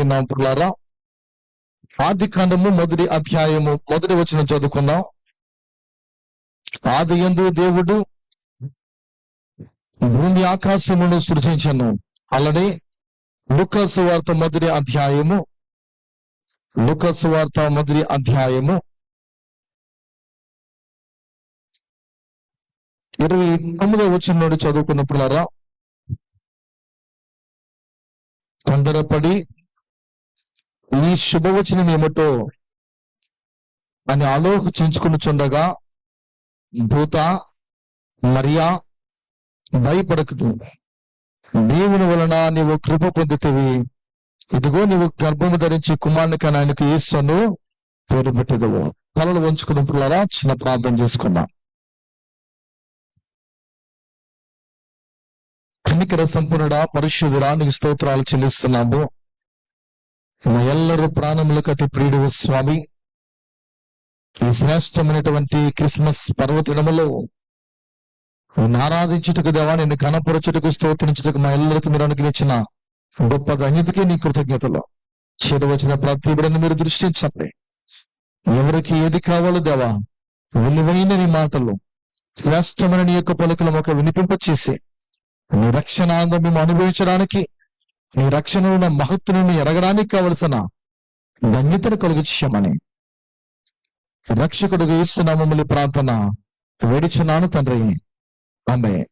ఉన్నాం పుల్లారా. ఆది కాండము 1వ అధ్యాయము 1వ వచనం చదువుకుందాం. ఆది యందు దేవుడు భూమి ఆకాశమును సృజించెను. అలానే లూకా సువార్త 1వ అధ్యాయము 29వ వచనం నుండి చదువుకున్నప్పుడారా, తొందరపడి ఈ శుభవచనం ఏమిటో అని ఆలోచించుకునిచుండగా, దూత మరియా భయపడకుడు, దేవుని వలన నీవు కృప పొందితివి, ఇదిగో నీవు గర్భము ధరించి కుమారుని కని ఆయనకు యేసు అను పేరు పెట్టెదవు. తలలు వంచుకున్నప్పుడారా చిన్న ప్రార్థన చేసుకున్నాం. కనికర సంపన్నుడా, పరిశుద్ధుడా, నీకు స్తోత్రాలు చెల్లిస్తున్నాము. మా ఎల్లరూ ప్రాణములకు అతి ప్రియుడు స్వామి, ఈ శ్రేష్టమైనటువంటి క్రిస్మస్ పర్వదినములో నిన్ను ఆరాధించుటకు దేవా, నిన్ను కనపరచుటకు స్తోత్రించుటకు మా ఎల్లరికి మీరు అనుగ్రహించిన గొప్ప ధన్యతకి నీ కృతజ్ఞతలు. చేరువచ్చిన ప్రతి బిడ్డను మీరు దృష్టించండి. ఎవరికి ఏది కావాలో దేవా, విలువైన నీ మాటలు, శ్రేష్టమైన నీ యొక్క పలుకులు మాకు వినిపింపచేసి నీ రక్షణ ఆనందం మేము అనుభవించడానికి, నీ రక్షణ ఉన్న మహత్తును ఎరగడానికి కావలసిన ధన్యతను కలుగుచ్చామని రక్షకుడు యేసు నామములో ప్రార్థన వేడుచున్నాను తండ్రి, ఆమేన్.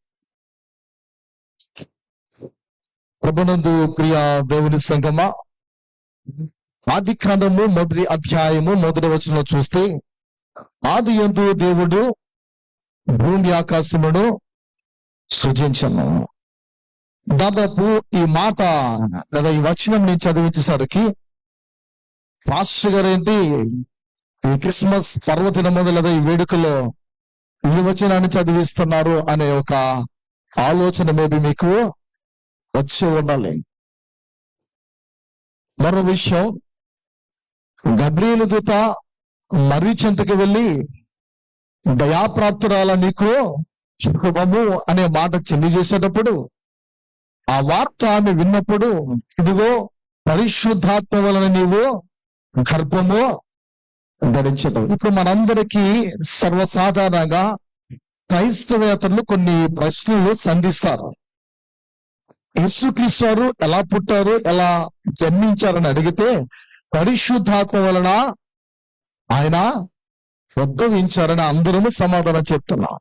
ప్రభునందు ప్రియ దేవుని సంగమా, ఆది కాండము 1వ అధ్యాయము 1వ వచనంలో చూస్తే, ఆది యందు దేవుడు భూమి ఆకాశమును సృజించను. దాదాపు ఈ మాట లేదా ఈ వచనం నేను చదివించేసరికి పాస్టర్ గారు ఏంటి ఈ క్రిస్మస్ పర్వదినం లేదా ఈ వేడుకలో ఈ వచనాన్ని చదివిస్తున్నారు అనే ఒక ఆలోచన మేబీ మీకు వచ్చి ఉండాలి. మరో విషయం, గబ్రియేలు దూత మర్రి చెంతకి వెళ్ళి దయాప్రాప్తురాల నీకు శుభము అనే మాట తెలియజేసేటప్పుడు, ఆ వార్త ఆమె విన్నప్పుడు, ఇదిగో పరిశుద్ధాత్మ వలన నీవు గర్భము ధరించదు. ఇప్పుడు మనందరికీ సర్వసాధారణంగా క్రైస్తవేతరులు కొన్ని ప్రశ్నలు సంధిస్తారు. యేసుక్రీస్తు వారు ఎలా పుట్టారు, ఎలా జన్మించారని అడిగితే, పరిశుద్ధాత్మ వలన ఆయన ఉద్భవించారని అందరము సమాధానం చెప్తున్నాం.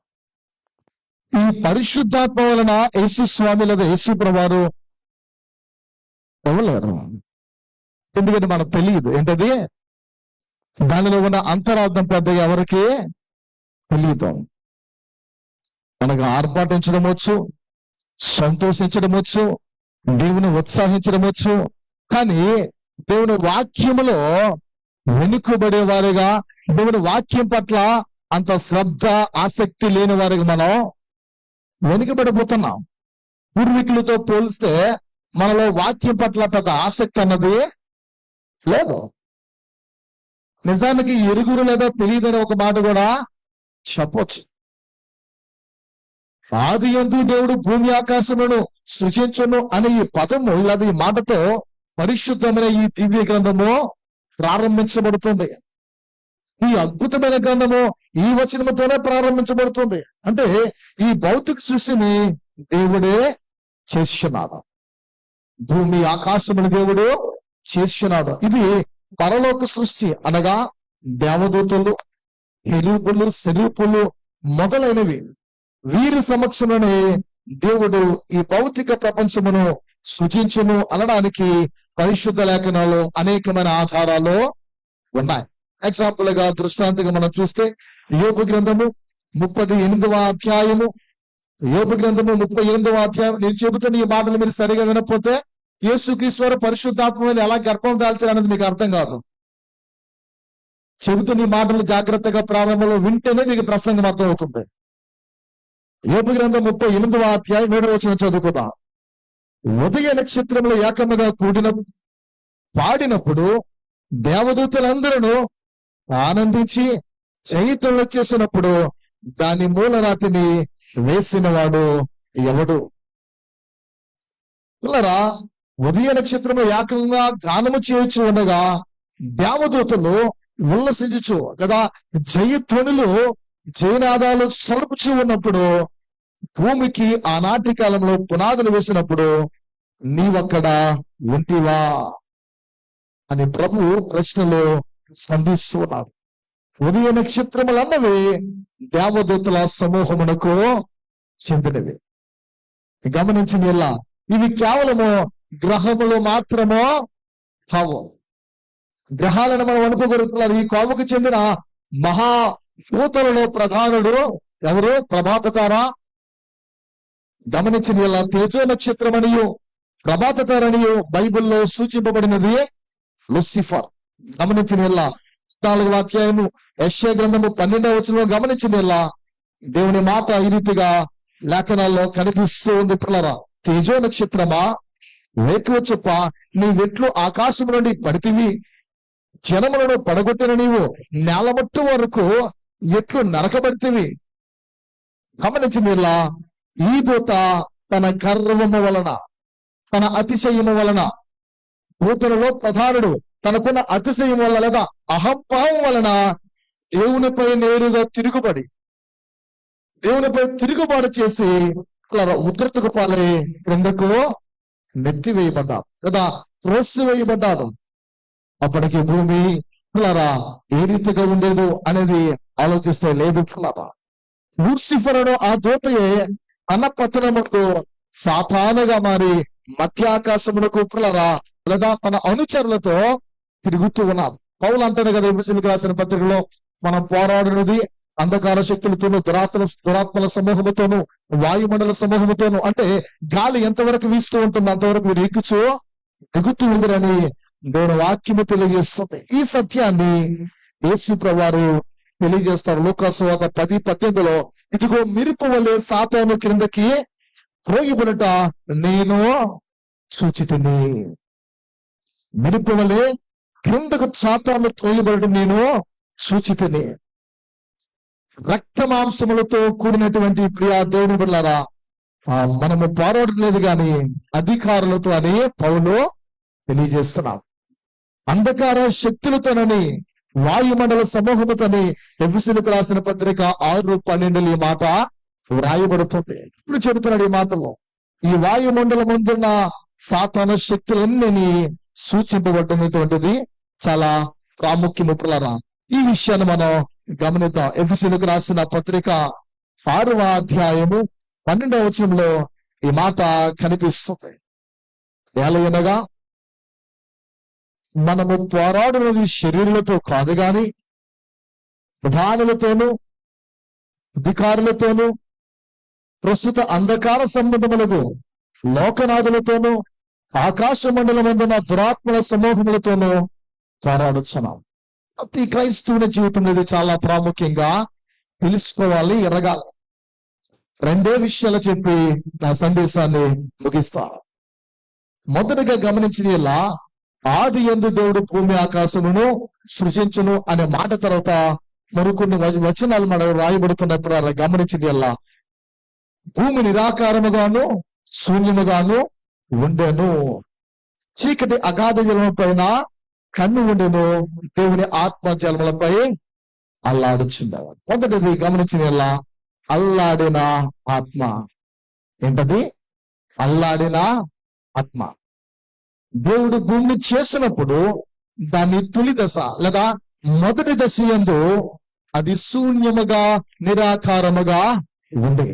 ఈ పరిశుద్ధాత్మ వలన యేసు స్వామి లేదా యేసు ప్రభువారు ఎవరు? ఎందుకంటే మనకు తెలియదు ఏంటది, దానిలో ఉన్న అంతరార్థం పెద్దగా ఎవరికి తెలియదు. మనకు ఆర్భాటించడం వచ్చు, సంతోషించడం వచ్చు, దేవుని ఉత్సాహించడం వచ్చు, కానీ దేవుని వాక్యములో వెనుకబడే వారిగా, దేవుని వాక్యం పట్ల అంత శ్రద్ధ ఆసక్తి లేని వారికి మనం వెనుకబడిపోతున్నాం. పూర్వీకులతో పోలిస్తే మనలో వాక్యం పట్ల పెద్ద ఆసక్తి అన్నది లేదు. నిజానికి ఎరుగురు లేదా తెలియదని ఒక మాట కూడా చెప్పొచ్చు. ఆది యందు దేవుడు భూమి ఆకాశమును సృజించును అనే ఈ పదము లేదా ఈ మాటతో పరిశుద్ధమైన ఈ దివ్య గ్రంథము ప్రారంభించబడుతుంది. ఈ అద్భుతమైన గ్రంథము ఈ వచనముతోనే ప్రారంభించబడుతుంది. అంటే ఈ భౌతిక సృష్టిని దేవుడే చేస్తున్నాడు, భూమి ఆకాశమును దేవుడు చేస్తున్నాడు. ఇది పరలోక సృష్టి, అనగా దేవదూతలు, కెరూబులు, సెరూపులు మొదలైనవి వీరి సమక్షంలోనే దేవుడు ఈ భౌతిక ప్రపంచమును సృజించును అనడానికి పరిశుద్ధ లేఖనాలు అనేకమైన ఆధారాలు ఉన్నాయి. ఎగ్జాంపుల్ గా, దృష్టాంతంగా మనం చూస్తే యోబు గ్రంథము 38వ అధ్యాయము, యోబు గ్రంథము 38వ అధ్యాయం. నేను చెబుతున్న ఈ మాటలు మీరు సరిగా వినకపోతే యేసుక్రీస్తు వారు పరిశుద్ధాత్మని ఎలా గర్భం దాల్చారు అనేది మీకు అర్థం కాదు. చెబుతున్న ఈ మాటలు జాగ్రత్తగా ప్రారంభంలో వింటేనే మీకు ప్రసంగం అర్థం అవుతుంది. యోబు గ్రంథం 38వ అధ్యాయం 7వ వచనం చదువుకుందాం. ఉదయ నక్షత్రములు ఏకముగా పాడినప్పుడు దేవదూతలందరూ ఆనందించి చైతన్యం చేసినప్పుడు దాని మూలరాతిని వేసిన వాడు ఎవడు? పిల్లరా, ఉదయ నక్షత్రము ఏకంగా గానము చేయొచ్చు ఉండగా దేవదూతలు ఉల్లసించు కదా, జయధ్వనులు జయనాదాలు సలుపుచూ ఉన్నప్పుడు, భూమికి ఆనాటి కాలంలో పునాదులు వేసినప్పుడు నీవక్కడ ఉంటివా అని ప్రభు ప్రశ్నలో సంధిస్తున్నాడు. ఉదయ నక్షత్రములన్నవి దేవదూతల సమూహమునకు చెందినవి. గమనించిన ఇలా ఇవి కేవలము గ్రహములు మాత్రమో కావు. గ్రహాలను మనం అనుకోగలుగుతున్నారు. ఈ కోవకు చెందిన మహాభూతులలో ప్రధానుడు ఎవరు? ప్రభాత తార. గమనించిన ఇలా తేజో నక్షత్రం అనియు ప్రభాత తార అనియు బైబిల్లో సూచింపబడినది లూసిఫర్. గమనించిన ఇలా 4వ అధ్యాయము యెషయా గ్రంథము 12వ వచనంలో గమనించిన ఇలా దేవుని మాట ఈ రీతిగా లేఖనాల్లో కనిపిస్తూ ఉంది. పిల్లరా, తేజో నక్షత్రమా, వేకువ చొప్ప నీ వెట్లు ఆకాశం నుండి పడితివి, జనములను పడగొట్టిన నీవు నేలమట్టు వరకు ఎట్లు నరకబడితివి. గమనించినలా ఈ దూత తన గర్వము వలన, తన అతిశయము వలన, దూతలలో ప్రధానుడు తనకున్న అతిశయం వల్ల లేదా అహంభావం వలన దేవునిపై నేరుగా తిరుగుబడి, దేవునిపై తిరుగుబాటు చేసి ఉగ్రతకు పాలై క్రిందకు నెట్టివేయబడ్డాడు కదా, త్రోసివేయబడ్డాడు. అప్పటికి భూమి పిల్లరా ఏ రీతిగా ఉండేదు అనేది ఆలోచిస్తే లేదు పిల్లరా. లూసిఫర్ అను ఆ దూతయే తన పతనముతో సాతానుగా మారి మధ్యాకాశమునకు పిల్లరా లేదా తన అనుచరులతో తిరుగుతూ ఉన్నాడు. పౌలు అంటాడు కదా ఎఫెసీయులకు రాసిన పత్రికలో, మనం పోరాడినది అంధకార శక్తులతోనూ దురాత్మల సమూహముతోనూ వాయుమండల సమూహముతోనూ, అంటే గాలి ఎంతవరకు వీస్తూ ఉంటుంది అంతవరకు మీరు దిగుతూ ఉందిరని దేవుని వాక్యము తెలియజేస్తుంది. ఈ సత్యాన్ని యేసు ప్రభువారు తెలియజేస్తారు. లూకాసు సువార్త 10:18లో, ఇదిగో మిరుపు వలె సాతాను క్రిందకి త్రోయబడుట నేను సూచితిని. మిరుపు వలె క్రిందకు సాతాను త్రోయబడుట నేను సూచితిని. రక్త మాంసములతో కూడినటువంటి ప్రియా దేవుని బిడ్డలారా, మనము పోరాడలేదు గాని అధికారులతో అని పౌలు తెలియజేస్తున్నాం. అంధకార శక్తులతోనని వాయుమండల సమూహముతోని ఎఫెసీయులకు రాసిన పత్రిక 6:12 ఈ మాట వ్రాయబడుతుంది. ఇప్పుడు చెబుతున్నాడు ఈ మాటలో, ఈ వాయుమండలం ముందున్న సాతాను శక్తులన్నీ సూచింపబడినటువంటిది చాలా ప్రాముఖ్యము. పిల్లరా, ఈ విషయాన్ని మనం గమనిద్దాం. ఎఫెసీయులకు రాసిన పత్రిక 6వ అధ్యాయము 12వ వచనంలో ఈ మాట కనిపిస్తుంది. ఏలయనగా మనము పోరాడున్నది శరీరులతో కాదు గాని ప్రధానులతోనూ అధికారులతోనూ ప్రస్తుత అంధకార సంబంధములకు లోకనాథులతోనూ ఆకాశ మండలమందున దురాత్మల సమూహములతోనూ పోరాడుచున్నాం. ప్రతి క్రైస్తవుని జీవితంలో ఇది చాలా ప్రాముఖ్యంగా తెలుసుకోవాలి, ఎరగాలి. 2 విషయాలు చెప్పి నా సందేశాన్ని ముగిస్తా. మొదటగా గమనించిన ఇలా ఆది యందు దేవుడు భూమి ఆకాశమును సృజించును అనే మాట తర్వాత మరికొన్ని వచనాలు మనకు రాయబడుతున్నప్పుడు గమనించిన ఇలా భూమి నిరాకారముగాను శూన్యముగాను ఉండెను, చీకటి అగాధ జలముల పైన కన్ను ఉండెను, దేవుని ఆత్మ జలములపై అల్లాడుచుండేవాడు. మొదటిది గమనించిన ఇలా అల్లాడిన ఆత్మ. ఏంటది? అల్లాడిన ఆత్మ. దేవుడు భూమిని చేసినప్పుడు దాన్ని తొలి దశ లేదా మొదటి దశ యందు అది శూన్యముగా నిరాకారముగా ఉంది.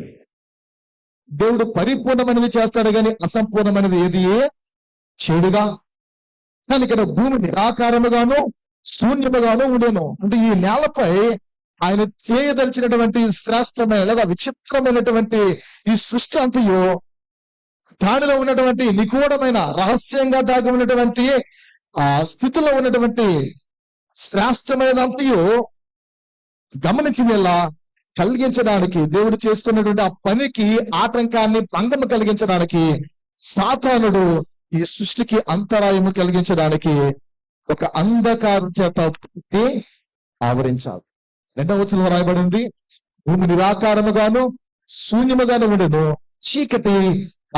దేవుడు పరిపూర్ణమైనది చేస్తాడు కానీ అసంపూర్ణమైనది ఏది చెడుగా. కానీ ఇక్కడ భూమి నిరాకారముగాను శూన్యముగాను ఉండేను. అంటే ఈ నేలపై ఆయన చేయదలిచినటువంటి శ్రేష్టమైన లేదా విచిత్రమైనటువంటి ఈ సృష్టి అంతయు, దానిలో ఉన్నటువంటి నిగూఢమైన రహస్యంగా దాగి ఉన్నటువంటి ఆ స్థితిలో ఉన్నటువంటి శ్రేష్టమైనదంతయు గమనించినలా కలిగించడానికి, దేవుడు చేస్తున్నటువంటి ఆ పనికి ఆటంకాన్ని భంగము కలిగించడానికి సాతానుడు ఈ సృష్టికి అంతరాయము కలిగించడానికి ఒక అంధకార చేత ఆవరించాడు. 2వ వచనంలో రాయబడింది, భూమి నిరాకారముగాను శూన్యముగాను ఉండెను, చీకటి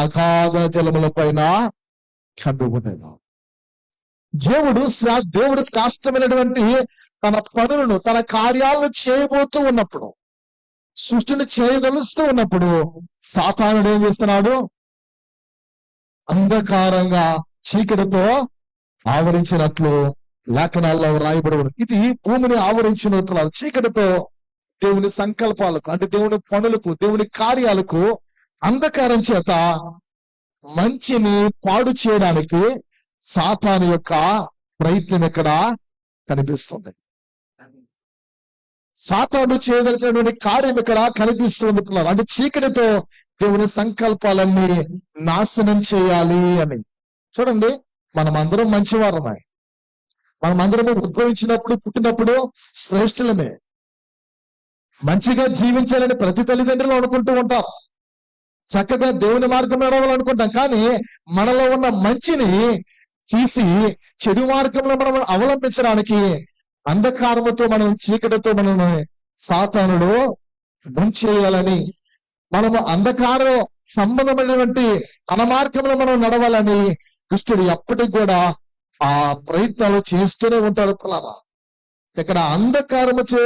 అగాధ జలముల పైన కమ్మి ఉండేను. దేవుడు శ్రేష్టమైనటువంటి తన పనులను, తన కార్యాలను చేయబోతూ ఉన్నప్పుడు, సృష్టిని చేయగలుస్తూ ఉన్నప్పుడు సాతానుడు ఏం చేస్తున్నాడు? అంధకారంగా చీకటితో ఆవరించినట్లు లేఖనాల్లో రాయబడి ఉంది. ఇది భూమిని ఆవరించినట్లు చీకటితో దేవుని సంకల్పాలకు, అంటే దేవుని పనులకు, దేవుని కార్యాలకు అంధకారం చేత మంచిని పాడు చేయడానికి సాతాను యొక్క ప్రయత్నం ఇక్కడ కనిపిస్తుంది. సాతాను చేయదలిచినటువంటి కార్యం ఇక్కడ కనిపిస్తుంది. అంటే చీకటితో దేవుని సంకల్పాలన్నీ నాశనం చేయాలి అని. చూడండి, మనమందరం మంచివారమే. మనమందరము ఉద్భవించినప్పుడు, పుట్టినప్పుడు శ్రేష్ఠులమే. మంచిగా జీవించాలని ప్రతి తల్లిదండ్రులు అనుకుంటూ ఉంటాం. చక్కగా దేవుని మార్గం నడవాలనుకుంటాం. కానీ మనలో ఉన్న మంచిని తీసి చెడు మార్గంలో మనం అవలంబించడానికి అంధకారముతో, మనం చీకటితో మనల్ని సాతానుడు చేయాలని, మనము అంధకారం సంబంధమైనటువంటి అనమార్గంలో మనం నడవాలని దుష్టుడు ఎప్పటికి కూడా ఆ ప్రయత్నాలు చేస్తూనే ఉంటాడు. ఇక్కడ అంధకారము చే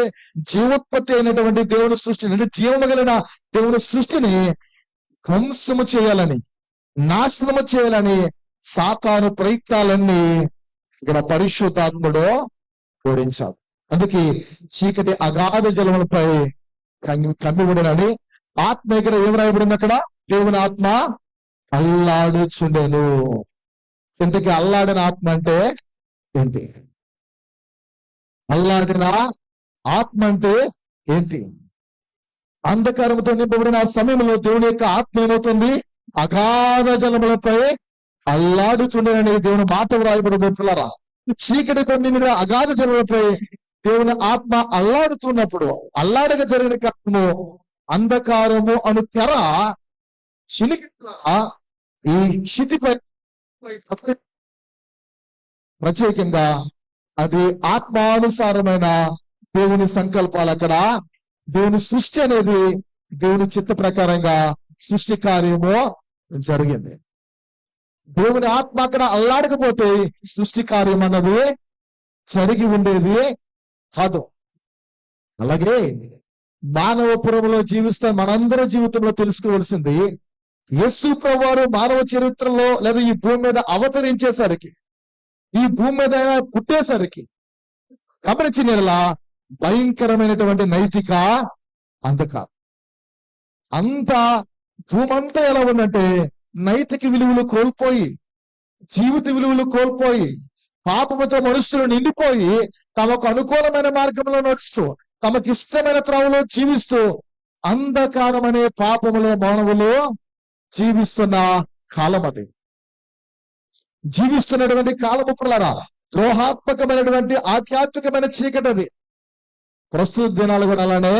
జీవోత్పత్తి అయినటువంటి దేవుని సృష్టిని, అంటే జీవము కలిగిన దేవుని సృష్టిని ధ్వంసము చేయాలని, నాశనము చేయాలని సాతాను ప్రయత్నాలన్నీ ఇక్కడ పరిశుద్ధాత్ముడు ఓడించాడు. అందుకే చీకటి అగాధ జలములపై కమ్మిబడినని ఆత్మ ఇక్కడ ఏం రాయబడింది? అక్కడ దేవుని ఆత్మ అల్లాడుచుండెను. ఇంతకీ అల్లాడిన ఆత్మ అంటే ఏంటి? అల్లాడిన ఆత్మ అంటే ఏంటి? అంధకారంతో నింపబడిన ఆ సమయంలో దేవుని యొక్క ఆత్మ ఏమవుతుంది? అగాధ జలములపై అల్లాడుచుండెనని దేవుని మాట వ్రాయబడింది. పిల్లరా, చీకటితో నిండిన అగాధ జలములపై దేవుని ఆత్మ అల్లాడుతున్నప్పుడు, అల్లాడక జరిగిన కారణము అంధకారము అను తెర చిలికిగా ఈ క్షితిపై ప్రత్యేకంగా అది ఆత్మానుసారమైన దేవుని సంకల్పాలు. అక్కడ దేవుని సృష్టి అనేది దేవుని చిత్త ప్రకారంగా సృష్టి కార్యము జరిగింది. దేవుని ఆత్మ అక్కడ అల్లాడకపోతే సృష్టి కార్యం అన్నది జరిగి ఉండేది కాదు. అలాగే మానవపురంలో జీవిస్తే మనందరి జీవితంలో తెలుసుకోవాల్సింది, యేసు ప్రభువారు మానవ చరిత్రలో లేదా ఈ భూమి మీద అవతరించేసరికి, ఈ భూమి మీద పుట్టేసరికి గమనించిన భయంకరమైనటువంటి నైతిక అంధకారం. అంతా భూమంతా ఎలా ఉందంటే నైతిక విలువలు కోల్పోయి, జీవిత విలువలు కోల్పోయి, పాపముతో మనుషులు నిండిపోయి తమకు అనుకూలమైన మార్గంలో నడుస్తూ, తమకు ఇష్టమైన త్రోవలో జీవిస్తూ అంధకారం అనే పాపములో మానవులు జీవిస్తున్న కాలం అది. జీవిస్తున్నటువంటి కాలము పిల్లరా, ద్రోహాత్మకమైనటువంటి ఆధ్యాత్మికమైన చీకటి అది. ప్రస్తుత దినాలు కూడా అలానే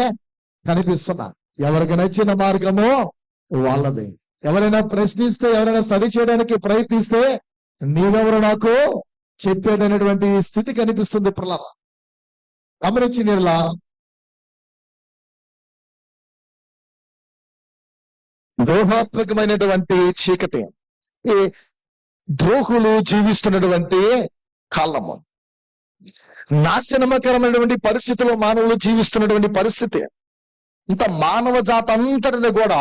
కనిపిస్తున్నా. ఎవరికి నచ్చిన మార్గము వాళ్ళది. ఎవరైనా ప్రశ్నిస్తే, ఎవరైనా సరి చేయడానికి ప్రయత్నిస్తే నీవెవరు నాకు చెప్పేదనేటువంటి స్థితి కనిపిస్తుంది పిల్లరా. గమనించి నీళ్ళ ద్రోహాత్మకమైనటువంటి చీకటి, ఈ ద్రోహులు జీవిస్తున్నటువంటి కాలము, నాశనకరమైనటువంటి పరిస్థితిలో మానవులు జీవిస్తున్నటువంటి పరిస్థితి. ఇంత మానవ జాతి అంతటిని కూడా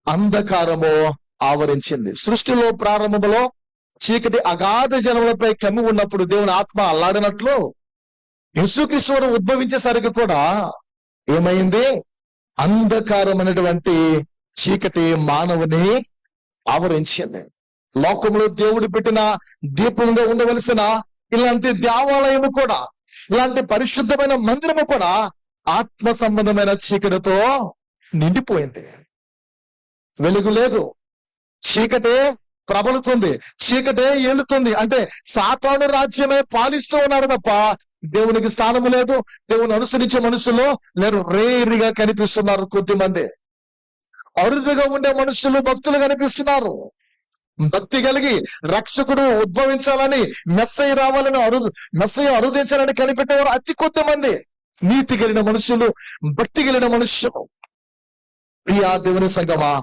అంధకారము ఆవరించింది. సృష్టిలో ప్రారంభంలో చీకటి అగాధ జనములపై కమ్మి ఉన్నప్పుడు దేవుని ఆత్మ అల్లాడినట్లు యేసుక్రీస్తు ఉద్భవించేసరికి కూడా ఏమైంది? అంధకారం అనేటువంటి చీకటి మానవుని ఆవరించింది. లోకంలో దేవుడు పెట్టిన దీపంగా ఉండవలసిన ఇలాంటి దేవాలయము కూడా, ఇలాంటి పరిశుద్ధమైన మందిరము కూడా ఆత్మ సంబంధమైన చీకటితో నిండిపోయింది. వెలుగు లేదు, చీకటే ప్రబలుతుంది, చీకటే ఏలుతుంది. అంటే సాతాను రాజ్యమే పాలిస్తూ ఉన్నాడు తప్ప దేవునికి స్థానము లేదు. దేవుని అనుసరించే మనుషులు లేరు, రేరిగా కనిపిస్తున్నారు. కొద్దిమంది అరుదుగా ఉండే మనుషులు, భక్తులు కనిపిస్తున్నారు. భక్తి కలిగి రక్షకుడు ఉద్భవించాలని, మెస్సయ్య రావాలని, మెస్సయ్య అరుదించాలని కనిపెట్టేవారు అతి కొద్ది మంది. నీతి కలిగిన మనుషులు, భక్తి కలిగిన మనుషులు. ప్రియా దేవుని సంగమా,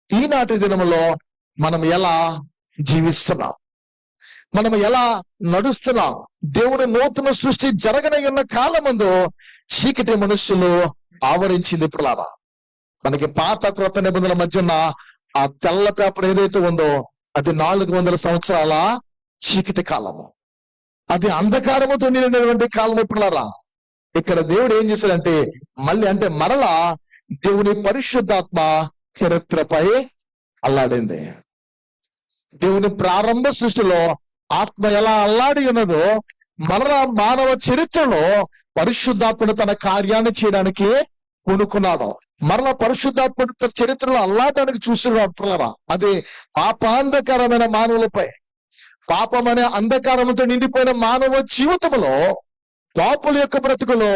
ఈనాటి దినములో మనం ఎలా జీవిస్తున్నాం? మనం ఎలా నడుస్తున్నాం? దేవుని నూతన సృష్టి జరగనై ఉన్న కాలమందు చీకటి మనుషులు ఆవరించింది. పిల్లరా, మనకి పాత క్రొత్త నిబంధనల మధ్య ఉన్న ఆ తెల్ల పేపర్ ఏదైతే ఉందో అది 400 సంవత్సరాల చీకటి కాలము, అది అంధకారముతో నిండినటువంటి కాలము. పిల్లరా, ఇక్కడ దేవుడు ఏం చేశాడంటే మరలా దేవుని పరిశుద్ధాత్మ చరిత్రపై అల్లాడింది. దేవుని ప్రారంభ సృష్టిలో ఆత్మ ఎలా అల్లాడి ఉన్నదో మరలా మానవ చరిత్రలో పరిశుద్ధాత్ముడు తన కార్యాన్ని చేయడానికి పూనుకున్నాడు. మరలా పరిశుద్ధాత్ముడు తన చరిత్రలో అల్లాడడానికి చూస్తున్నాడు. అది పాపాంధకారమైన మానవులపై, పాపం అనే అంధకారంతో నిండిపోయిన మానవ జీవితంలో, పాపుల యొక్క బ్రతుకులో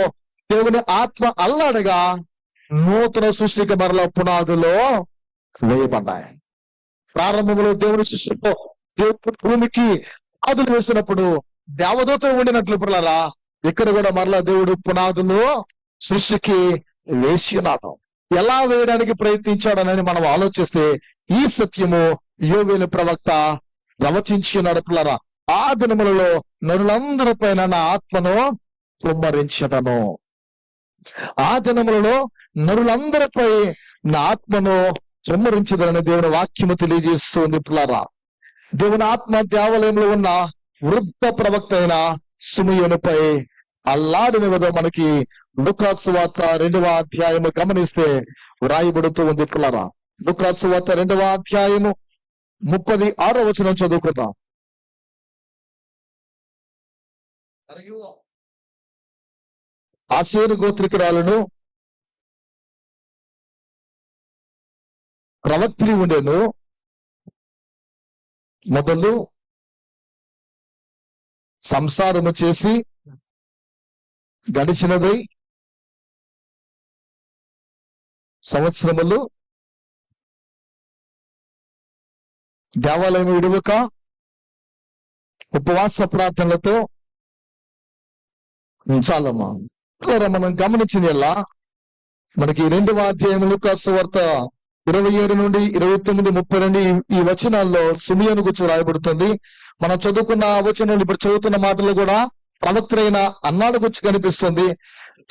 దేవుని ఆత్మ అల్లాడగా నూతన సృష్టికి మరలా పునాదులో వేయబడ్డాయి. ప్రారంభంలో దేవుని సృష్టిలో దేవుడు భూమికి పునాదులు వేసినప్పుడు దేవదూతలు ఉండినట్లు పిల్లరా, ఇక్కడ కూడా మరలా దేవుడు పునాదులు సృష్టికి వేసి ఉన్నాడు. ఎలా వేయడానికి ప్రయత్నించాడనని మనం ఆలోచిస్తే ఈ సత్యము యోవేలు ప్రవక్త ప్రవచించి ఉన్నాడు. పిల్లరా, ఆ దినములలో నరులందరి పైన నా ఆత్మను కుమ్మరించదను. ఆ దినములలో నరులందరిపై నా ఆత్మను కుమ్మరించదనని దేవుని వాక్యము తెలియజేస్తుంది. పిల్లరా, దేవుని ఆత్మ దేవాలయంలో ఉన్న వృద్ధ ప్రవక్త అయిన సిమియోనుపై అల్లాడిన విధం మనకి లూకా సువార్త 2వ అధ్యాయము గమనిస్తే వ్రాయబడుతూ ఉంది. పిల్లరా, లూకా సువార్త 2వ అధ్యాయము 36వ వచనం చదువుకుందాం. ఆషేరు గోత్రికురాలను ప్రవక్త్రి ఉండేను. మొదలు సంసారము చేసి గడిచినదై సంవత్సరములు దేవాలయం విడువక ఉపవాస ప్రార్థనలతో చాలమ్మా. మనం గమనించిన ఎలా మనకి 2వ అధ్యాయం లూకా సువార్త 27 నుండి 29, 32 ఈ వచనాల్లో సిమియోను గురించి రాయబడుతుంది. మనం చదువుకున్న వచనాలు ఇప్పుడు చదువుతున్న మాటలు కూడా ప్రవక్తుడైన అన్నాడు గురించి కనిపిస్తుంది.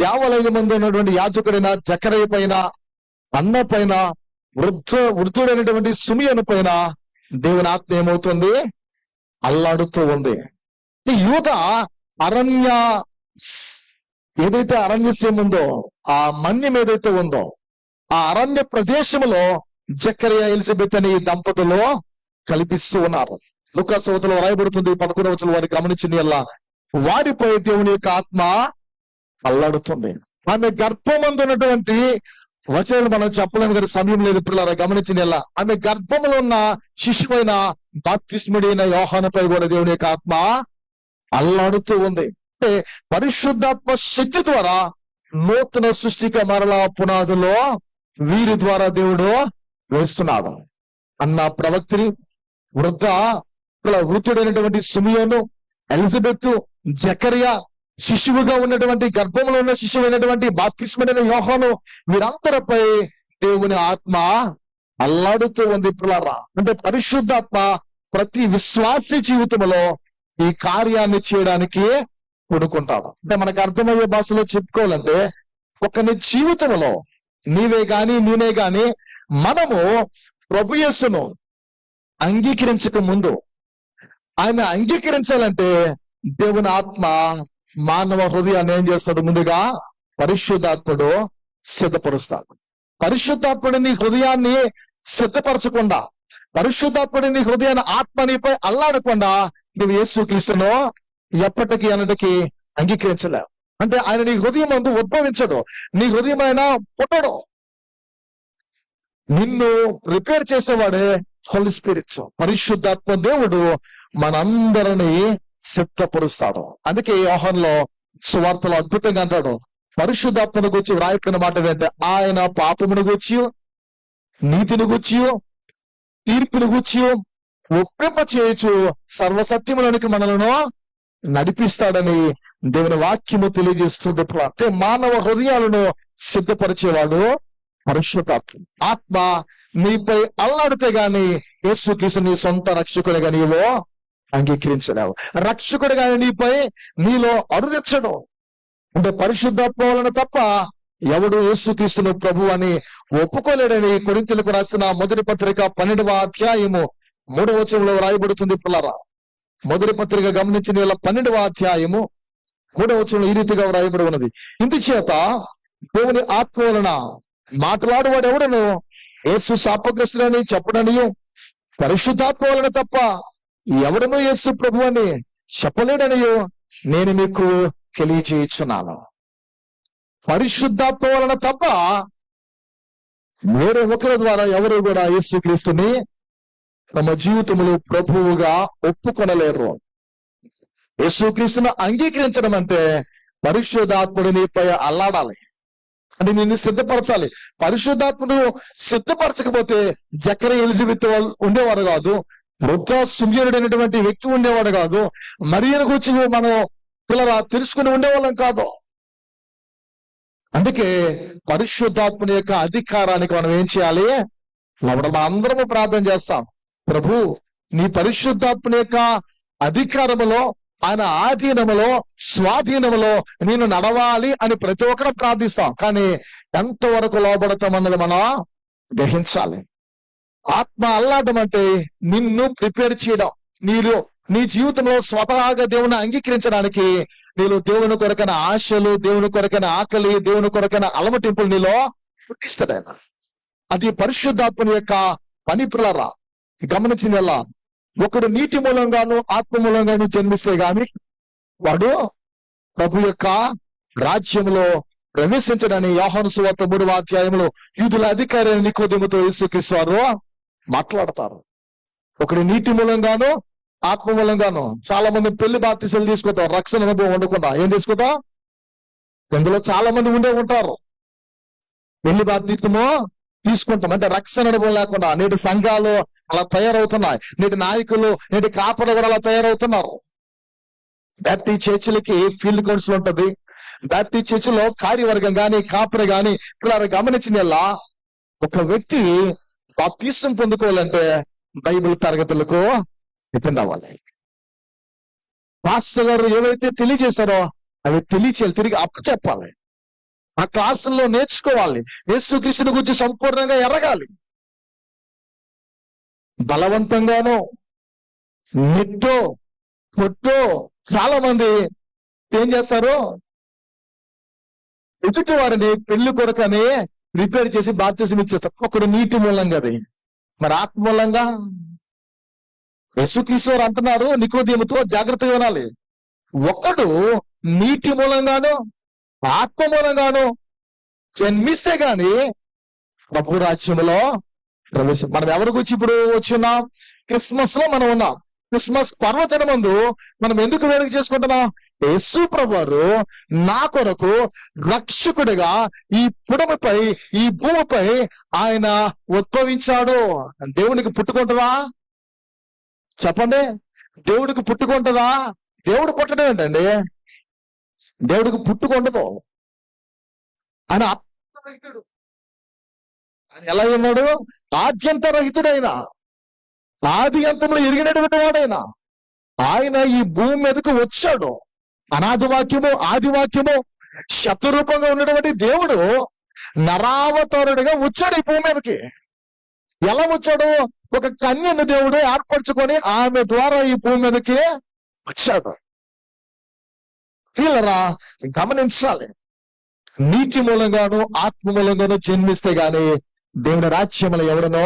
దేవాలయం మందు ఉన్నటువంటి యాజకుడైన జకరయ్య పైన, అన్న పైన, వృద్ధుడైనటువంటి సిమియోను పైన దేవుని ఆత్మ ఏమవుతుంది? అల్లాడుతూ ఉంది. ఈ యూదా అరణ్య ఏదైతే అరణ్యస్యం ఉందో, ఆ మన్యం ఏదైతే ఉందో, ఆ అరణ్య ప్రదేశంలో జకరియా ఎలిజబెత్ అనే దంపతులు కల్పిస్తూ ఉన్నారు. లూకా సువార్తలో రాయబడుతుంది 11వ వచనం వారికి గమనించింది ఎలా వారిపై దేవుని యొక్క ఆత్మ అల్లాడుతుంది. ఆమె గర్భమందు ఉన్నటువంటి వచనాలు మనం చెప్పలేము కానీ సమయం లేదు. పిల్లల గమనించింది ఎలా ఆమె గర్భంలో ఉన్న శిశువైన బాప్తిస్ముడైన యోహానుపై కూడా దేవుని యొక్క ఆత్మ అల్లాడుతూ ఉంది. అంటే పరిశుద్ధాత్మ శక్తి ద్వారా నూతన సృష్టికి మరలా పునాదులో వీరి ద్వారా దేవుడు వేస్తున్నాడు. అన్న ప్రవక్తిని, వృద్ధుడైనటువంటి సిమియోను, ఎలిజబెత్, జకరియా, శిశువుగా ఉన్నటువంటి గర్భంలో ఉన్న శిశువైనటువంటి బాప్తిస్ముడైన యోహాను, వీరందరిపై దేవుని ఆత్మ అల్లాడుతూ ఉంది. పిల్లరా, అంటే పరిశుద్ధాత్మ ప్రతి విశ్వాసి జీవితంలో ఈ కార్యాన్ని చేయడానికి పూనుకుంటాడు. అంటే మనకు అర్థమయ్యే భాషలో చెప్పుకోవాలంటే ఒకని జీవితంలో నీవే గాని నేనే గాని మనము ప్రభు యేసును అంగీకరించక ముందు, ఆయన అంగీకరించాలంటే దేవుని ఆత్మ మానవ హృదయాన్ని ఏం చేస్తాడు? ముందుగా పరిశుద్ధాత్ముడు సిద్ధపరుస్తాడు. పరిశుద్ధాత్ముడు నీ హృదయాన్ని సిద్ధపరచకుండా, పరిశుద్ధాత్ముడు నీ హృదయాన్ని ఆత్మ నీపై అల్లాడకుండా నువ్వు యేసుక్రీస్తును ఎప్పటికీ అన్నటికీ అంగీకరించలేవు. అంటే ఆయన నీ హృదయం అందు ఉద్భవించడు, నీ హృదయం ఆయన పుట్టడు. నిన్ను రిపేర్ చేసేవాడే హోలీ స్పిరిట్, పరిశుద్ధాత్మ దేవుడు మనందరినీ సిద్ధపరుస్తాడు. అందుకే యోహానులో సువార్తలో అద్భుతంగా అంటాడు, పరిశుద్ధాత్మను గురించి వ్రాయకున్న మాట ఏంటంటే ఆయన పాపమును గూర్చి, నీతిని గూర్చి, తీర్పును గూర్చి ఒప్పింప చేయొచ్చు సర్వసత్యములోనికి మనలను నడిపిస్తాడని దేవుని వాక్యము తెలియజేస్తుంది. అంటే మానవ హృదయాలను సిద్ధపరిచేవాడు పరిశుద్ధాత్మ. ఆత్మ నీపై అల్లాడితే గాని యేసుక్రీస్తు నీ సొంత రక్షకునిగా నీవు అంగీకరించలేవు. రక్షకుడిగా నీపై నీలో అరుదించడం అంటే పరిశుద్ధాత్మ వలన తప్ప ఎవడు యేసుక్రీస్తును ప్రభు అని ఒప్పుకోలేడని కొరింథీయులకు రాసిన మొదటి పత్రిక 12వ అధ్యాయము 3వ వచనంలో రాయబడుతుంది. పిల్లరా, మొదటి పత్రిక గమనించిన 12వ అధ్యాయము 3వ వచనంలో ఈ రీతిగా రాయబడి ఉన్నది. ఇందుచేత దేవుని ఆత్మ వలన మాట్లాడువాడు ఎవడను యేసు శాపగ్రస్తుడని చెప్పడనియు, పరిశుద్ధాత్మ వలన తప్ప ఎవడను యేసు ప్రభు అని చెప్పలేడనియో నేను మీకు తెలియజేయుచున్నాను. పరిశుద్ధాత్మ వలన తప్ప వేరే ఒకరి ద్వారా ఎవరు కూడా యేసుక్రీస్తుని తమ జీవితంలో ప్రభువుగా ఒప్పుకొనలేరు. యేసుక్రీస్తును అంగీకరించడం అంటే పరిశుద్ధాత్ముడు నీపై అల్లాడాలి, అంటే నిన్ను సిద్ధపరచాలి. పరిశుద్ధాత్ముడు సిద్ధపరచకపోతే జకరియా ఎలిజబెత్ ఉండేవాడు కాదు, వృద్ధ సుమ్యుడైనటువంటి వ్యక్తి ఉండేవాడు కాదు, మరియను గురించి మనం పిల్లరా తెలుసుకుని ఉండేవాళ్ళం కాదు. అందుకే పరిశుద్ధాత్ముని యొక్క అధికారానికి మనం ఏం చేయాలి? మనం అందరము ప్రార్థన చేస్తాం, ప్రభు నీ పరిశుద్ధాత్ముని యొక్క అధికారములో, ఆయన ఆధీనములో, స్వాధీనములో నేను నడవాలి అని ప్రతి ఒక్కరు ప్రార్థిస్తాం. కానీ ఎంతవరకు లోబడతామన్నది మనం గ్రహించాలి. ఆత్మ అల్లాటం అంటే నిన్ను ప్రిపేర్ చేయడం, నీ జీవితంలో స్వతహాగా దేవుని అంగీకరించడానికి నీలో దేవుని కొరకైన ఆశలు, దేవుని కొరకైన ఆకలి, దేవుని కొరకైన అలమటింపులు నీలో పుట్టిస్తాడు ఆయన. అది పరిశుద్ధాత్మని యొక్క పని. పిల్లరా, గమనించిన ఎలా ఒకడు నీటి మూలంగాను ఆత్మ మూలంగాను జన్మిస్తే గాని వాడు ప్రభు యొక్క రాజ్యంలో ప్రవేశించడని యోహాను సువార్త 3వ అధ్యాయంలో యూదుల అధికారి నికోదేముతో యేసుక్రీస్తు వారు మాట్లాడతారు. ఒకడు నీటి మూలంగాను ఆత్మ మూలంగాను. చాలా మంది పెళ్లి బాప్తిసాలు తీసుకుంటాం, రక్షణ అనుభవం ఉండకుండా. ఏం తీసుకుంటాం? ఇందులో చాలా మంది ఉంటారు, పెళ్లి బాప్తిత్వము తీసుకుంటాం అంటే రక్షణ అనుభవం లేకుండా. నేటి సంఘాలు అలా తయారవుతున్నాయి, నేటి నాయకులు, నేటి కాపరు కూడా అలా తయారవుతున్నారు. బ్యాప్టిస్ట్ చర్చిలకి ఫీల్డ్ కౌన్సిల్ ఉంటది, బ్యాప్టిస్ట్ చర్చిలో కార్యవర్గం గాని కాపరి గాని ఇలా గమనించిన ఒక వ్యక్తి బాప్తిసం పొందుకోవాలంటే బైబిల్ తరగతులకు డిపెండ్ అవ్వాలి. పాస్టర్ గారు ఏవైతే తెలియజేశారో అవి తెలియచేయాలి, తిరిగి అప్పచెప్పాలి. ఆ క్లాసుల్లో నేర్చుకోవాలి, యేసుక్రీస్తుని గురించి సంపూర్ణంగా ఎరగాలి. బలవంతంగానో నెట్టో కొట్టో చాలా మంది ఏం చేస్తారు? ఎదుటి వారిని పెళ్లి కొరకని రిపేర్ చేసి బాప్తిసం ఇచ్చేస్తారు. ఒకడు నీటి మూలంగా, అది మరి ఆత్మ మూలంగా. యేసుక్రీస్తు అంటున్నారు నికోదేముతో, జాగ్రత్తగా వినాలి. ఒకడు నీటి మూలంగాను ఆత్మ మూలంగాను జన్మిస్తే గాని ప్రభు రాజ్యములో ప్రవేశం. మనం ఎవరి గురించి ఇప్పుడు వచ్చున్నాం? క్రిస్మస్ లో మనం ఉన్నాం. క్రిస్మస్ పర్వదిన ముందు మనం ఎందుకు వేడుక చేసుకుంటున్నాం? యేసు ప్రభువారు నా కొరకు రక్షకుడిగా ఈ పుడమిపై, ఈ భూమిపై ఆయన ఉద్భవించాడు. దేవునికి పుట్టుకుంటుందా? చెప్పండి, దేవుడికి పుట్టుకుంటుందా? దేవుడు పుట్టడం ఏంటండి? దేవుడికి పుట్టుకుండదు. ఆయన ఆత్మరహితుడు. ఆయన ఎలా ఉన్నాడు? ఆద్యంత రహితుడైన, ఆది అంతంలో ఎరిగినటువంటి వాడైనా ఆయన ఈ భూమి మీదకు వచ్చాడు. అనాది వాక్యము, ఆది వాక్యము, శతరూపంగా ఉన్నటువంటి దేవుడు నరావతారుడిగా వచ్చాడు ఈ భూమి మీదకి. ఎలా వచ్చాడు? ఒక కన్యను దేవుడు ఏర్పరచుకొని ఆమె ద్వారా ఈ భూమి మీదకి వచ్చాడు. వీళ్ళరా గమనించాలి, నీటి మూలంగాను ఆత్మ మూలంగాను జన్మిస్తే గాని దేవుని రాజ్యంలో ఎవడనో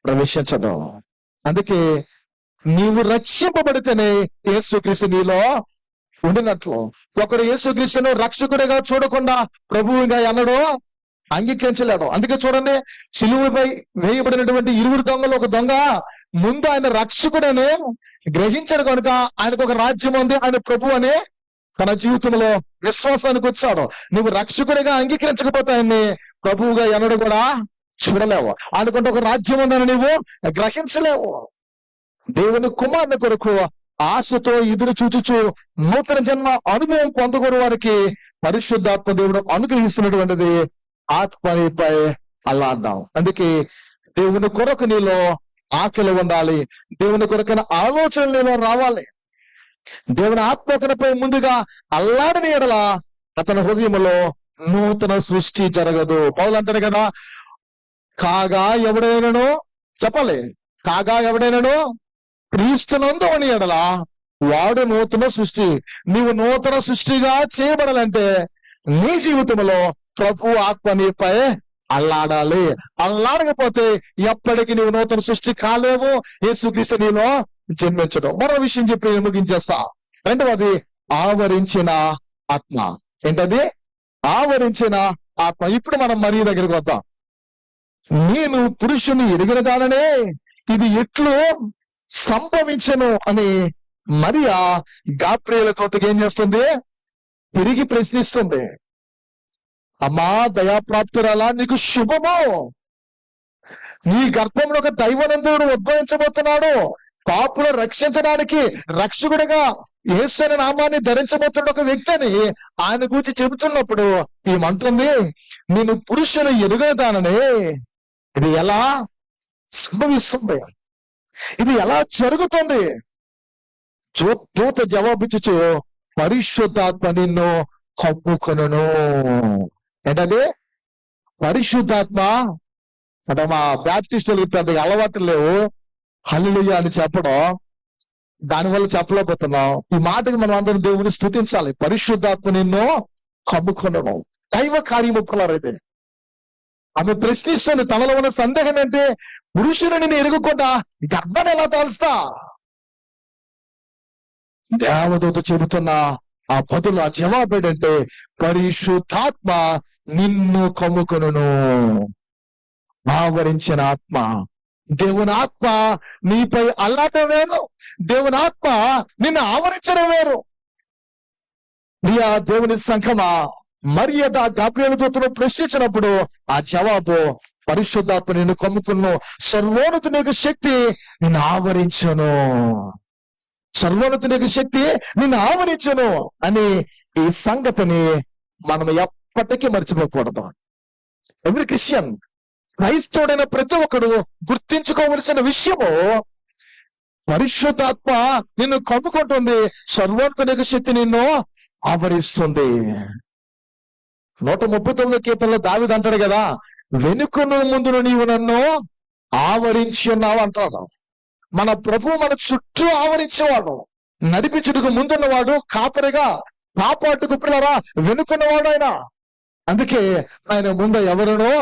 ప్రవేశించడు. అందుకే నీవు రక్షింపబడితేనే యేసుక్రీస్తు నీలో ఉండినట్లు. ఒకడు యేసుక్రీస్తును రక్షకుడిగా చూడకుండా ప్రభువుగా ఎన్నడూ అంగీకరించలేడు. అందుకే చూడండి, సిలువపై వేయబడినటువంటి 20 దొంగలు ఒక దొంగ ముందు ఆయన రక్షకుడని గ్రహించాడు కనుక ఆయనకు ఒక రాజ్యం ఉంది, ఆయన ప్రభు అని తన జీవితంలో విశ్వాసానికి వచ్చాడు. నువ్వు రక్షకుడిగా అంగీకరించకపోతే ఆయన్ని ప్రభువుగా ఎన్నడూ కూడా చూడలేవు. ఆయనకుంటే ఒక రాజ్యం ఉందని నువ్వు గ్రహించలేవు. దేవుని కుమారుని కొరకు ఆశతో ఎదురు చూచుచు నూతన జన్మ అనుభవం పొందకూడదు వారికి పరిశుద్ధాత్మ దేవుడు అనుగ్రహిస్తున్నటువంటిది ఆత్మనిపై అల్లాడ్డాం. అందుకే దేవుని కొరకు నీలో ఆకలి ఉండాలి, దేవుని కొరకైన ఆలోచనలు నీలో రావాలి. దేవుని ఆత్మకనపై ముందుగా అల్లాడని ఎడల అతని హృదయంలో నూతన సృష్టి జరగదు. పౌలు అంటాడు కదా, కాగా ఎవడైనాను చెప్పాలి, కాగా ఎవడైనాను క్రీస్తునందు అని ఎడల వాడు నూతన సృష్టి. నీవు నూతన సృష్టిగా చేయబడాలంటే నీ జీవితంలో ప్రభు ఆత్మ నీపై అల్లాడాలి. అల్లాడకపోతే ఎప్పటికీ నీవు నూతన సృష్టి కాలేవు, యేసుక్రీస్తు నీలో జన్మించడం. మరో విషయం చెప్పి నేను ముగించేస్తా. రెండవది ఆవరించిన ఆత్మ. ఏంటది? ఆవరించిన ఆత్మ. ఇప్పుడు మనం మరియ దగ్గరికి వద్దాం. నేను పురుషుని ఎరిగిన దాననే ఇది ఎట్లు సంభవించను అని మరియా గాబ్రియేలు దూతకి ఏం చేస్తుంది? తిరిగి ప్రశ్నిస్తుంది. అమ్మా దయాప్రాప్తురాలా, నీకు శుభము, నీ గర్భంలో ఒక దైవనందుడు ఉద్భవించబోతున్నాడు, పాపులు రక్షించడానికి రక్షకుడిగా యేసు అనే నామాన్ని ధరించబోతున్న ఒక వ్యక్తిని ఆయన గురించి చెబుతున్నప్పుడు ఏమంటుంది? నేను పురుషుని ఎరుగదాననే ఇది ఎలా సంభవిస్తుంది, ఇది ఎలా జరుగుతుంది? దూత జవాబిచ్చు, పరిశుద్ధాత్మ నిన్ను కప్పుకొనును. ఏంటది? పరిశుద్ధాత్మ. అంటే మా బ్యాప్టిస్టులకి పెద్దగా అలవాటు లేవు హల్లెలూయా అని చెప్పడం, దానివల్ల చెప్పలేకపోతున్నాం. ఈ మాటకి మనం అందరం దేవుని స్తుతించాలి. పరిశుద్ధాత్మ నిన్ను కమ్ముకొనను. దైవ కార్యము ఇది. ఆమె ప్రశ్నిస్తుంది. తనలో ఉన్న సందేహం ఏంటి? పురుషుని నేను ఎరుగుకుండా గర్భాన్ని ఎలా తాల్స్తా? దేవదూత చెబుతున్న ఆ బదులు, ఆ జవాబు ఏంటంటే పరిశుద్ధాత్మ నిన్ను కమ్ముకొనును. ఆవరించిన ఆత్మ. దేవుని ఆత్మ నీపై అల్లాటం వేరు, దేవుని ఆత్మ నిన్ను ఆవరించడం వేరు. ప్రియా దేవుని సంఘమా, మరియ గాబ్రియేలు దూతను ప్రశ్నించినప్పుడు ఆ జవాబు పరిశుద్ధాత్మ నిన్ను కమ్ముకును, సర్వోన్నతుని యొక్క శక్తి నిన్ను ఆవరించును, సర్వోన్నతుని యొక్క శక్తి నిన్ను ఆవరించును అని ఈ సంగతిని మనం ఎప్పటికీ మర్చిపోకూడదు. ఎవ్రీ క్రిస్టియన్, క్రైస్తవుడైన ప్రతి ఒక్కడు గుర్తించుకోవలసిన విషయము, పరిశుద్ధాత్మ నిన్ను కమ్ముకుంటుంది, సర్వోన్నతుని యొక్క శక్తి నిన్ను ఆవరిస్తుంది. 139 కీర్తనలో దావీదు అంటాడు కదా, వెనుకను ముందును నీవు నన్ను ఆవరించి ఉన్నావు అంటాడు. మన ప్రభు మన చుట్టూ ఆవరించేవాడు, నడిపించుటకు ముందున్నవాడు, కాపరిగా కాపాటుకు పిల్లరా వెనుకున్నవాడు ఆయన. అందుకే ఆయన ముందు ఎవరునో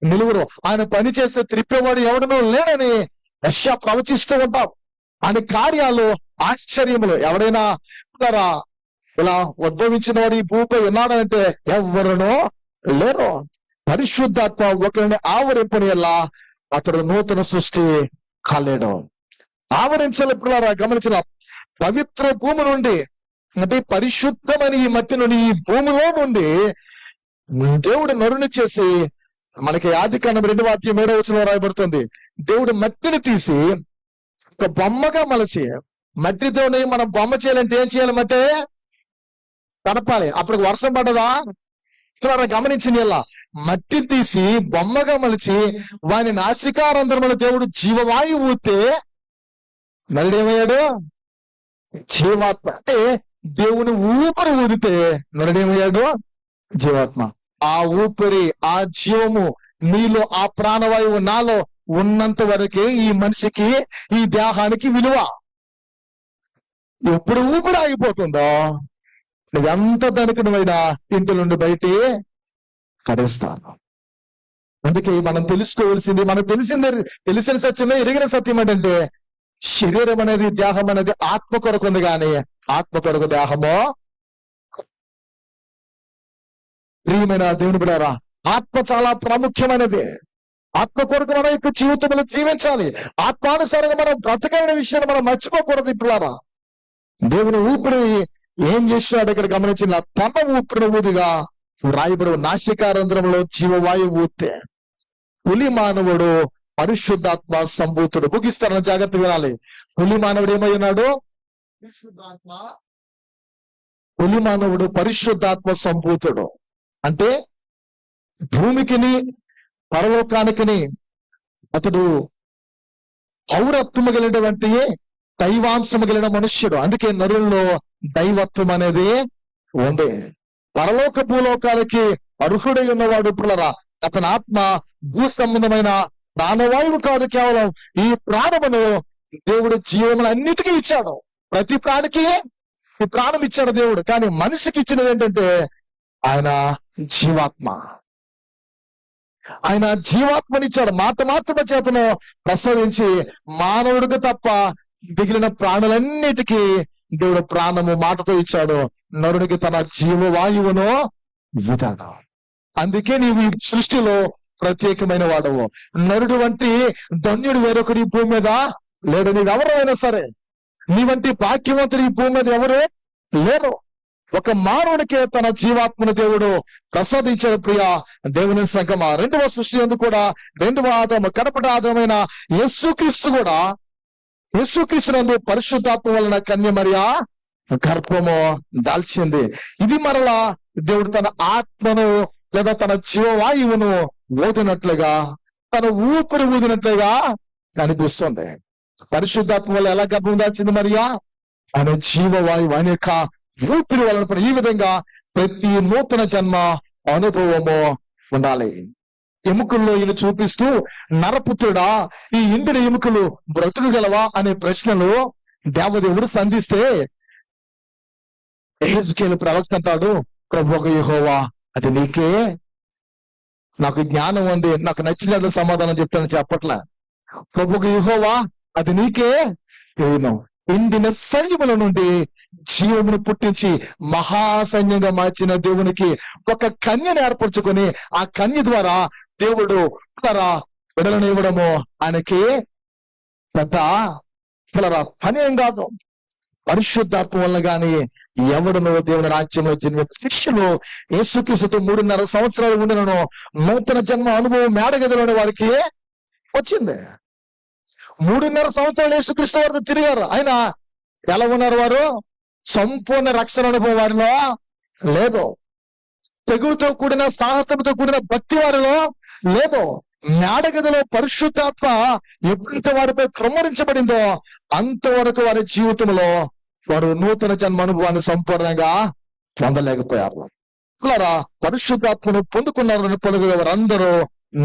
నిలువురు, ఆయన పని చేస్తే త్రిప్పేవాడు ఎవడనో లేడని యెషయా ప్రవచిస్తూ ఉంటాం. ఆయన కార్యాలు ఆశ్చర్యములు. ఎవడైనా ఇలా ఉద్భవించిన వాడు ఈ భూమిపై ఉన్నాడంటే ఎవరునో లేరు. పరిశుద్ధాత్మ ఒకరిని ఆవరింపని ఎలా అతడు నూతన సృష్టి కాలేడు. ఆవరించాలి పిల్లరా. గమనించిన పవిత్ర భూమి నుండి, అంటే పరిశుద్ధమైన ఈ మట్టి నుండి, ఈ భూమిలో నుండి దేవుడు నరుని చేసి, మనకి ఆదికాండం 2:7 రాయబడుతుంది, దేవుడు మట్టిని తీసి ఒక బొమ్మగా మలచి, మట్టితోని మనం బొమ్మ చేయాలంటే ఏం చేయాలి? మట్టి కనపాలి. అప్పుడు వర్షం పడదా? గమనించింది. ఇలా మట్టి తీసి బొమ్మగా మలిచి వాని నాసికారంధ్రములో దేవుడు జీవవాయువు ఊతే నరుడేమయ్యాడు? జీవాత్మ. అంటే దేవుని ఊపిరి ఊదితే నరుడేమయ్యాడు? జీవాత్మ. ఆ ఊపిరి, ఆ జీవము నీలో, ఆ ప్రాణవాయువు నాలో ఉన్నంత వరకే ఈ మనిషికి, ఈ దేహానికి విలువ. ఎప్పుడు ఊపిరి ఆగిపోతుందో నువ్వెంత ధనికునివైనా ఇంటి నుండి బయట కడేస్తాను. అందుకే మనం తెలుసుకోవాల్సింది, మనకు తెలిసిన సత్యమే, ఎరిగిన సత్యం ఏంటంటే శరీరం అనేది, దేహం అనేది ఆత్మ కొరకు ఉంది, కానీ ఆత్మ కొరకు దేహమో. ప్రియమైన దేవుని బిడ్డలారా, ఆత్మ చాలా ప్రాముఖ్యమైనది. ఆత్మ కొరకు మనం యొక్క జీవితంలో జీవించాలి. ఆత్మానుసారంగా మనం బ్రతకైన విషయాన్ని మనం మర్చిపోకూడదు. ఇప్పుడారా దేవుని ఊపిరి ఏం చేస్తున్నాడు ఇక్కడ గమనించిన, తన ఊపిరి ఊదిగా రాయబడు నాసికారంధ్రంలో జీవవాయువు ఊతే పులి మానవుడు పరిశుద్ధాత్మ సంభూతుడు. ముగిస్తారని జాగ్రత్త వినాలి. పులి మానవుడు ఏమై ఉన్నాడు? పులి మానవుడు పరిశుద్ధాత్మ సంభూతుడు. అంటే భూమికిని పరలోకానికిని అతడు పౌరత్వము కలిగినటువంటి దైవాంశము కలిగిన మనుష్యుడు. అందుకే నరుల్లో దైవత్వం అనేది ఉంది. పరలోక భూలోకాలకి అర్హుడై ఉన్నవాడు పిల్లరా, అతని ఆత్మ భూ సంబంధమైన ప్రాణవాయువు కాదు, కేవలం ఈ ప్రాణమును దేవుడు జీవములన్నిటికీ ఇచ్చాడు. ప్రతి ప్రాణికి ఈ ప్రాణం ఇచ్చాడు దేవుడు. కానీ మనిషికి ఇచ్చినది ఏంటంటే ఆయన జీవాత్మ. ఆయన జీవాత్మనిచ్చాడు. మాత్రమ చేతను ప్రసాదించి మానవుడికి తప్ప మిగిలిన ప్రాణులన్నిటికీ దేవుడు ప్రాణము మాటతో ఇచ్చాడు. నరుడికి తన జీవవాయువును విధానం. అందుకే నీవు ఈ సృష్టిలో ప్రత్యేకమైన వాడవు. నరుడు వంటి ధన్యుడు వేరొకరి భూమి మీద లేడు. నీవు ఎవరైనా సరే, నీ వంటి భాగ్యవంతుడు ఈ భూమి మీద ఎవరు లేరు. ఒక మానవుడికే తన జీవాత్మను దేవుడు ప్రసాదించాడు. ప్రియ దేవుని సంగమా, రెండవ సృష్టి ఎందుకు కూడా రెండవ ఆదాము, కడపటి ఆదామైన యేసుక్రీస్తు కూడా, యేసుక్రీస్తునందు పరిశుద్ధాత్మ వలన కన్య మరియ గర్భము దాల్చింది. ఇది మరలా దేవుడు తన ఆత్మను లేదా తన జీవవాయువును ఊదినట్లుగా, తన ఊపిరి ఊదినట్లుగా కనిపిస్తుంది. పరిశుద్ధాత్మ వల్ల ఎలా గర్భం దాల్చింది మరియా? ఆయన జీవవాయువు, ఆయన యొక్క ఊపిరి వలన. ఈ విధంగా ప్రతి నూతన జన్మ అనుభవము ఉండాలి. ఎముకల్లో ఈయన చూపిస్తూ, నరపుత్రుడా, ఈ ఇంద్రియ ఎముకలు బ్రతుకుగలవా అనే ప్రశ్నలు దేవదేవుడు సంధిస్తే, యెహెజ్కేలు ప్రవక్త అంటాడు, ప్రభువైన యెహోవా, అది నీకే. నాకు జ్ఞానం ఉంది, నాకు నచ్చినట్లు సమాధానం చెప్తాను చెప్పట్లే. ప్రభువైన యెహోవా, అది నీకే తెలియను. ఎండిన సైన్యముల నుండి జీవమును పుట్టించి మహాసైన్యంగా మార్చిన దేవునికి ఒక కన్యను ఏర్పరచుకొని, ఆ కన్య ద్వారా దేవుడు విడలను ఇవ్వడము ఆయనకి పెద్ద పని ఏం కాదు. పరిశుద్ధాత్మ వల్ల గాని ఎవడను దేవుని రాజ్యంలో జన్మ శిష్యులు యేసుక్రీస్తుతో 3.5 సంవత్సరాలు ఉండినను నూతన జన్మ అనుభవం మేడగదిలోని వారికి వచ్చింది. 3.5 సంవత్సరాలు యేసుక్రీస్తు వారితో తిరిగారు. ఆయన ఎలా ఉన్నారు? వారు సంపూర్ణ రక్షణ అనుభవం వారిలో లేదు. తెగుతో కూడిన, సాహసంతో కూడిన భక్తి వారిలో లేదు. మేడగదిలో పరిశుద్ధాత్మ ఎప్పుడైతే వారిపై క్రమరించబడిందో అంతవరకు వారి జీవితంలో వారు నూతన జన్మ అనుభవాన్ని సంపూర్ణంగా పొందలేకపోయారు. పరిశుద్ధాత్మను పొందుకున్నారని పొందుకునే వారందరూ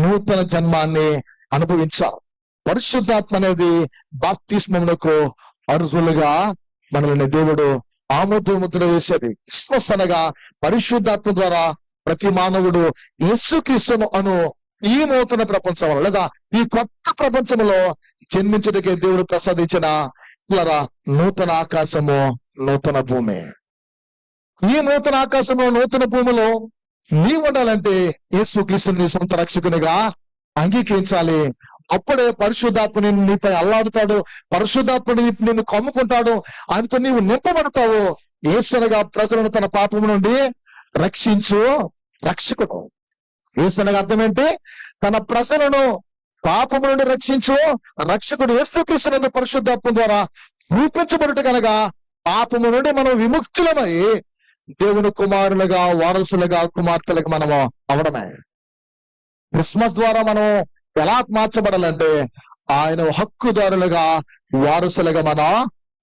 నూతన జన్మాన్ని అనుభవించారు. పరిశుద్ధాత్మ అనేది బాప్తిస్మమునకు అర్హులుగా మనల్ని దేవుడు ఆమోదముద్ర వేసేది. క్రిస్మస్ అనగా పరిశుద్ధాత్మ ద్వారా ప్రతి మానవుడు యేసుక్రీస్తును అను ఈ నూతన ప్రపంచంలో లేదా ఈ కొత్త ప్రపంచంలో జన్మించడానికి దేవుడు ప్రసాదించిన నూతన ఆకాశము, నూతన భూమి. ఈ నూతన ఆకాశము, నూతన భూమిలో నీ ఉండాలంటే యేసుక్రీస్తుని సొంత రక్షకునిగా అంగీకరించాలి. అప్పుడే పరిశుద్ధాత్మ నీపై అల్లాడుతాడు, పరిశుద్ధాత్ముడు నిన్ను కమ్ముకుంటాడు, ఆయనతో నీవు నింపబడతావు. యేసనగా ప్రజలను తన పాపము నుండి రక్షించు రక్షకుడు. యేసనగా అర్థం ఏంటి? తన ప్రజలను పాపము నుండి రక్షించు రక్షకుడు. యేసుక్రీస్తునందు పరిశుద్ధాత్మ ద్వారా రూపించబడుట కనుక పాపము నుండి మనం విముక్తులమై దేవుని కుమారులుగా, వారసులుగా, కుమార్తెలుగా మనము అవడమే. క్రిస్మస్ ద్వారా మనం ఎలా మార్చబడాలంటే ఆయన హక్కుదారులుగా, వారసులుగా మనం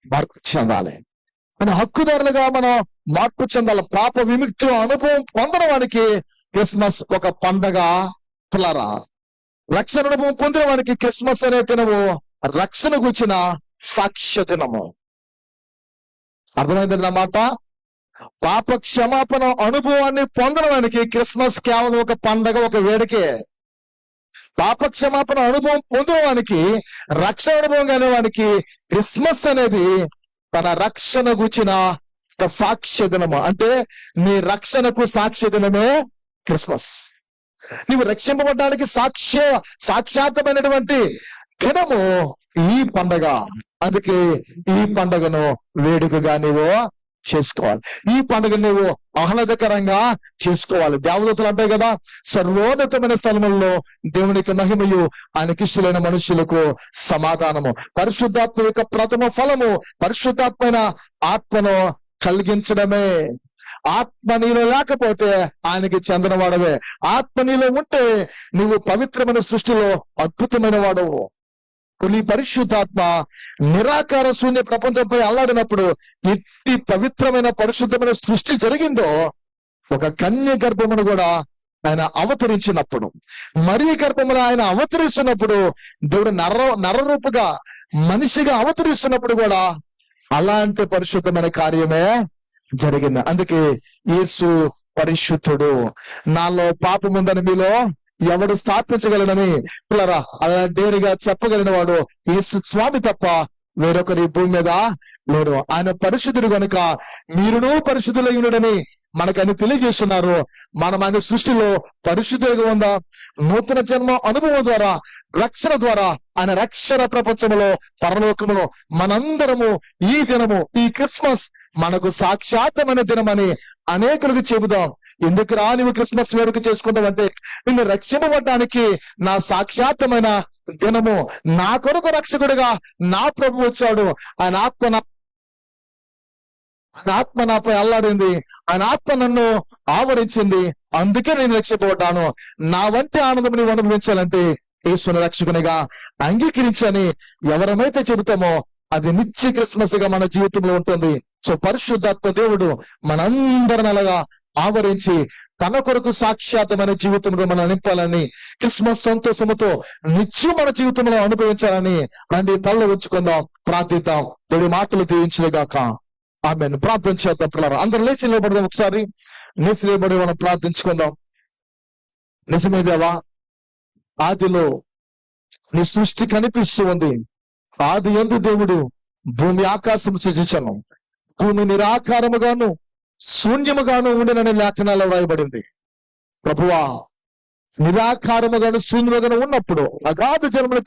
మార్పు చెందాలి. మన హక్కుదారులుగా మనం మార్పు చెందాలి. పాప విముక్తి అనుభవం పొందడానికి క్రిస్మస్ ఒక పండగ. పిల్లరా, రక్షణ అనుభవం పొందిన వానికి క్రిస్మస్ అనే దినము రక్షణ గుర్చిన సాక్ష్య దినము. అర్థమైంది అన్నమాట. పాప క్షమాపణ అనుభవాన్ని పొందడానికి క్రిస్మస్ కేవలం ఒక పండగ, ఒక వేడుకే. పాప క్షమాపణ అనుభవం పొందడానికి, రక్షణ అనుభవం కానివానికి క్రిస్మస్ అనేది తన రక్షణ గుర్చిన ఒక సాక్ష్య దినము. అంటే నీ రక్షణకు సాక్ష్య దినమే క్రిస్మస్. నీవు రక్షింపబడడానికి సాక్షాత్తమైనటువంటి దినము ఈ పండగ. అందుకే ఈ పండుగను వేడుకగా నీవు చేసుకోవాలి. ఈ పండుగ నువ్వు ఆహ్లాదకరంగా చేసుకోవాలి. దేవదూతలు అంటాయి కదా, సర్వోన్నతమైన స్థలముల్లో దేవునికి మహిమయు, ఆయనకి ఇష్టలైన మనుషులకు సమాధానము. పరిశుద్ధాత్మ యొక్క ప్రథమ ఫలము పరిశుద్ధాత్మైన ఆత్మను కలిగించడమే. ఆత్మ నీలో లేకపోతే ఆయనకి చెందినవాడవే. ఆత్మ నీలో ఉంటే నువ్వు పవిత్రమైన సృష్టిలో అద్భుతమైన వాడవు. ఈ పరిశుద్ధాత్మ నిరాకార శూన్య ప్రపంచంపై అల్లాడినప్పుడు ఎట్టి పవిత్రమైన పరిశుద్ధమైన సృష్టి జరిగిందో, ఒక కన్య గర్భమును కూడా ఆయన అవతరించినప్పుడు, మరియ గర్భమును ఆయన అవతరిస్తున్నప్పుడు, దేవుడు నరరూపుగా మనిషిగా అవతరిస్తున్నప్పుడు కూడా అలాంటి పరిశుద్ధమైన కార్యమే జరిగింది. అందుకే యేసు పరిశుద్ధుడు. నాలో పాపం ఉందని మీలో ఎవడు స్థాపించగలడని పిల్లరా అలా డేరిగా చెప్పగలిగిన వాడు యేసు స్వామి తప్ప వేరొకరి భూమి మీద లేరు. ఆయన పరిశుద్ధుడు కనుక మీరును పరిశుద్ధులైనడని మనకని తెలియజేస్తున్నారు. మనం ఆయన సృష్టిలో పరిశుద్ధులుగా ఉందా, నూతన జన్మ అనుభవం ద్వారా, రక్షణ ద్వారా, ఆయన రక్షణ ప్రపంచంలో పరలోకములో మనందరము ఈ దినము, ఈ క్రిస్మస్ మనకు సాక్షాత్తమైన దినమని అనేకులకు చెబుదాం. ఎందుకు రా నువ్వు క్రిస్మస్ వేడుక చేసుకుంటావంటే, నిన్ను రక్షింపబడటానికి నా సాక్షాత్తమైన దినము, నా కొరకు రక్షకుడిగా నా ప్రభు వచ్చాడు. ఆయన ఆత్మ నాపై అల్లాడింది, ఆయన ఆత్మ నన్ను ఆవరించింది, అందుకే నేను రక్షింపబడ్డాను. నా వంటి ఆనందం నీవు అనుభవించాలంటే యేసుని రక్షకునిగా అంగీకరించని ఎవరమైతే చెబుతామో అది నిత్య క్రిస్మస్ గా మన జీవితంలో ఉంటుంది. సో పరిశుద్ధాత్మ దేవుడు మనందరిని అలాగా ఆవరించి తన కొరకు సాక్షాత్తమైన జీవితంలో మనం నింపాలని, క్రిస్మస్ సంతోషముతో నిత్యం మన జీవితంలో అనుభవించాలని రండి తల్ల ఉంచుకుందాం, ప్రార్థిద్దాం. దేవుడి మాటలు దీవించుగాక. ఆమేన్. ప్రార్థన చేద్దాం పిల్లలు. అందరూ లేచి నిలబడదాం. ఒకసారి లేచి నిలబడి మనం ప్రార్థించుకుందాం. నిజమే దేవా, ఆదిలో నీ సృష్టి కనిపిస్తూ ఉంది. ఆది యందు దేవుడు భూమి ఆకాశం సృజించను, భూమి నిరాకారముగాను శూన్యముగాను ఉండనని లేఖనాల్లో వ్రాయబడింది. ప్రభువా, నిరాకారముగాను శూన్యముగాను ఉన్నప్పుడు అగాధ జలములు